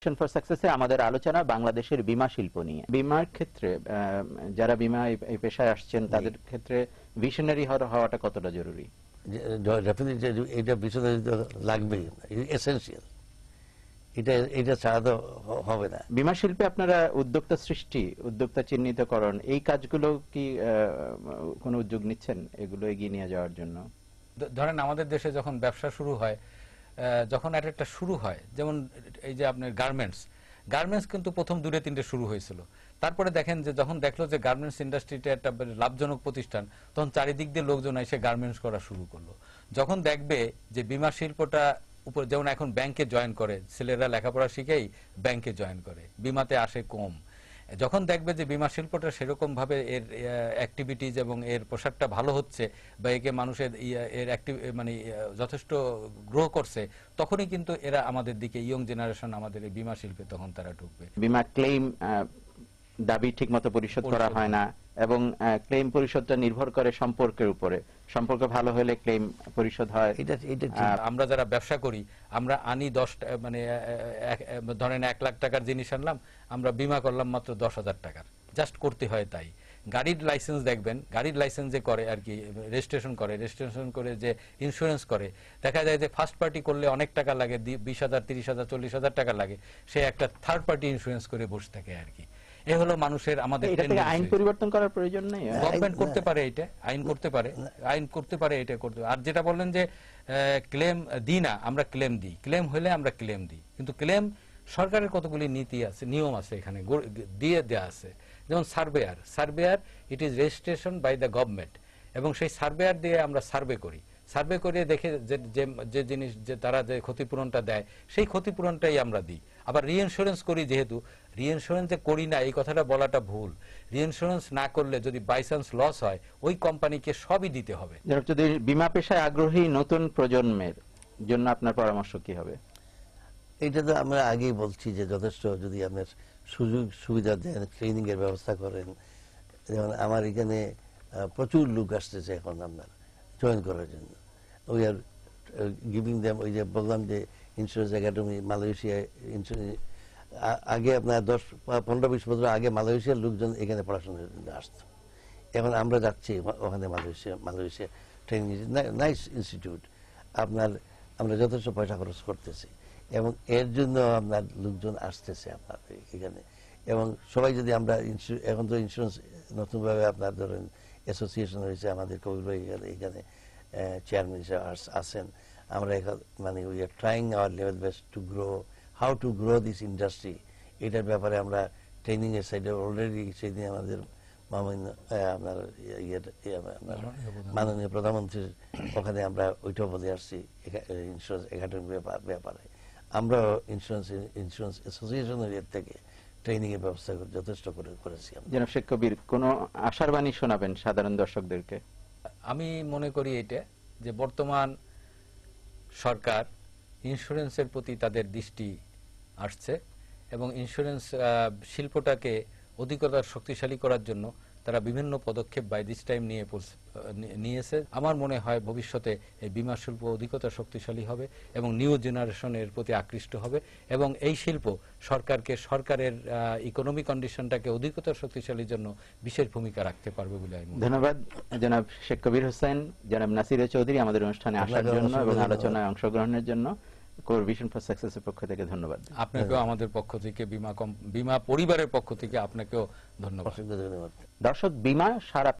Vision for সাকসেসে আমাদের আলোচনা বাংলাদেশের বীমা শিল্প নিয়ে। বীমার ক্ষেত্রে যারা বীমা এই পেশায় আসছেন তাদের ক্ষেত্রে ভিশনারি হওয়াটা কতটা জরুরি? ডেফিনেটলি এটা ভিশনারি লাগবেই, এসেনশিয়াল। এটা ছাড়া তো হবে না। বীমা শিল্পে আপনারা উদ্যোক্তা সৃষ্টি, উদ্যোক্তা চিহ্নিতকরণ, এই কাজগুলো কি কোন উদ্যোগ নিচ্ছেন এগুলো এগিয়ে নিয়ে যাওয়ার জন্য? ধরেন আমাদের দেশে যখন ব্যবসা শুরু হয়, যখন একটা শুরু হয়, যেমন এই যে আপনার গার্মেন্টস কিন্তু প্রথম 2-3টে শুরু হয়েছিল। তারপরে দেখেন যে যখন দেখলো যে গার্মেন্টস ইন্ডাস্ট্রিটা একটা লাভজনক প্রতিষ্ঠান, তখন চারিদিক দিয়ে লোকজন এসে গার্মেন্টস করা শুরু করলো। যখন দেখবে যে বীমা শিল্পটা উপর, যেমন এখন ব্যাংকে জয়েন করে, ছেলেরা লেখাপড়া শিখেই ব্যাংকে জয়েন করে, বীমাতে আসে কম। যখন দেখবে যে বীমা শিল্পটা সেরকম ভাবে এর অ্যাক্টিভিটিজ এবং এর প্রসারটা ভালো হচ্ছে, বা একে মানুষের এর মানে যথেষ্ট গ্রো করছে, তখনই কিন্তু এরা আমাদের দিকে, ইয়ং জেনারেশন আমাদের এই বীমা শিল্পে তখন তারা ঢুকবে। বীমা ক্লেম দাবি ঠিকমতো পরিশোধ করা হয় না, এবং ক্লেম পরিশোধটা নির্ভর করে সম্পর্কের উপরে। সম্পর্ক ভালো হলে ক্লেম পরিশোধ হয়। আমরা যারা ব্যবসা করি, আমরা আনি 10, মানে ধরেন 1 লাখ টাকার জিনিস আনলাম, আমরা বীমা করলাম মাত্র 10,000 টাকার, জাস্ট করতে হয় তাই। গাড়ির লাইসেন্স দেখবেন, গাড়ির লাইসেন্স যে করে আর কি, রেজিস্ট্রেশন করে যে ইন্স্যুরেন্স করে, দেখা যায় যে ফার্স্ট পার্টি করলে অনেক টাকা লাগে, 20,000, 30,000, 40,000 টাকা লাগে, সে একটা থার্ড পার্টি ইন্স্যুরেন্স করে বসে থাকে আর কি। এ হলো মানুষের আমাদের আইন পরিবর্তন করার প্রয়োজন নেই। গভর্নমেন্ট করতে পারে এটা, আইন করতে পারে এটা করতে। আর যেটা বললেন যে ক্লেম দিই না, আমরা ক্লেম দিই, ক্লেম হলে আমরা ক্লেম দিই, কিন্তু ক্লেম সরকারের কতগুলি নীতি আছে, নিয়ম আছে, এখানে দিয়ে দেওয়া আছে। যেমন surveyor it is registration by the government, এবং সেই সার্ভেয়ার দিয়ে আমরা সার্ভে করি, সার্ভে করে দেখে যে জিনিস, যে তারা যে ক্ষতিপূরণটা দেয়, সেই ক্ষতিপূরণটাই আমরা দিই। আবার রিইন্স্যুরেন্স করি, যেহেতু রিইন্স্যুরেন্স যে করি না এই কথাটা বলাটা ভুল। রিইন্স্যুরেন্স না করলে যদি বাই চান্স লস হয়, ওই কোম্পানিকে সবই দিতে হবে। যদি বীমা পেশায় আগ্রহী নতুন প্রজন্মের জন্য আপনার পরামর্শ কি হবে? এটা তো আমরা আগেই বলছি যে যথেষ্ট যদি আপনার সুযোগ সুবিধা দেন, ট্রেনিং এর ব্যবস্থা করেন। যেমন আমার এখানে প্রচুর লোক আসতেছে এখন আপনার জয়েন করার জন্য। উই আর গিভিং দেম, ওই যে বললাম যে ইন্স্যুরেন্স একাডেমি মালয়েশিয়া, আগে আপনার 10-15-20 বছর আগে মালয়েশিয়ার লোকজন এখানে পড়াশোনার জন্য আসতো। এখন আমরা যাচ্ছি ওখানে মালয়েশিয়া ট্রেনিং, নাইস ইনস্টিটিউট। আমরা যথেষ্ট পয়সা খরচ করতেছি, এবং এর জন্য আপনার লোকজন আসতেছে আপনার এখানে। এবং সবাই যদি আমরা এখন তো ইন্স্যুরেন্স নতুনভাবে আপনার ধরেন অ্যাসোসিয়েশন হয়েছে, আমাদের কবির ভাই এখানে চেয়ারম্যান হিসেবে আছেন। আমরা মানে we are trying hour level best to grow, how to grow this industry. এটার ব্যাপারে আমরা ট্রেনিং এর সাইডে অলরেডি সেদিন আমাদের মাননীয় প্রধানমন্ত্রীর ওখানে আমরা ওইটাও বলে আসছি ইন্স্যুরেন্স একাডেমির ব্যাপারে। আমরা ইন্স্যুরেন্স অ্যাসোসিয়েশনের থেকে ট্রেনিং এর ব্যবস্থা যথেষ্ট করেছি। জনাব শেখ কবির, কোন আশার বাণী শোনাবেন সাধারণ দর্শকদেরকে? আমি মনে করি এটা যে বর্তমান সরকার ইন্স্যুরেন্সের প্রতি তাদের দৃষ্টি আসছে, এবং ইন্স্যুরেন্স শিল্পটাকে অধিকতর শক্তিশালী করার জন্য তারা বিভিন্ন পদক্ষেপ বাই দিস টাইম নিয়েছে। আমার মনে হয় ভবিষ্যতে এই বীমা শিল্প অধিকতর শক্তিশালী হবে এবং নিউ জেনারেশনের প্রতি আকৃষ্ট হবে, এবং এই শিল্প সরকারের ইকোনমিক কন্ডিশনটাকে অধিকতর শক্তিশালীর জন্য বিশেষ ভূমিকা রাখতে পারবে বলে আমি। ধন্যবাদ জনাব শেখ কবির হোসেন, জনাব নাসির চৌধুরী আমাদের অনুষ্ঠানে আসার জন্য এবং আলোচনায় অংশগ্রহণের জন্য। কোর ভিশন ফর সাকসেসের পক্ষ থেকে ধন্যবাদ। আপনাকেও আমাদের পক্ষ থেকে, বীমা পরিবারের পক্ষ থেকে আপনাকেও ধন্যবাদ। দর্শক, বীমা সারা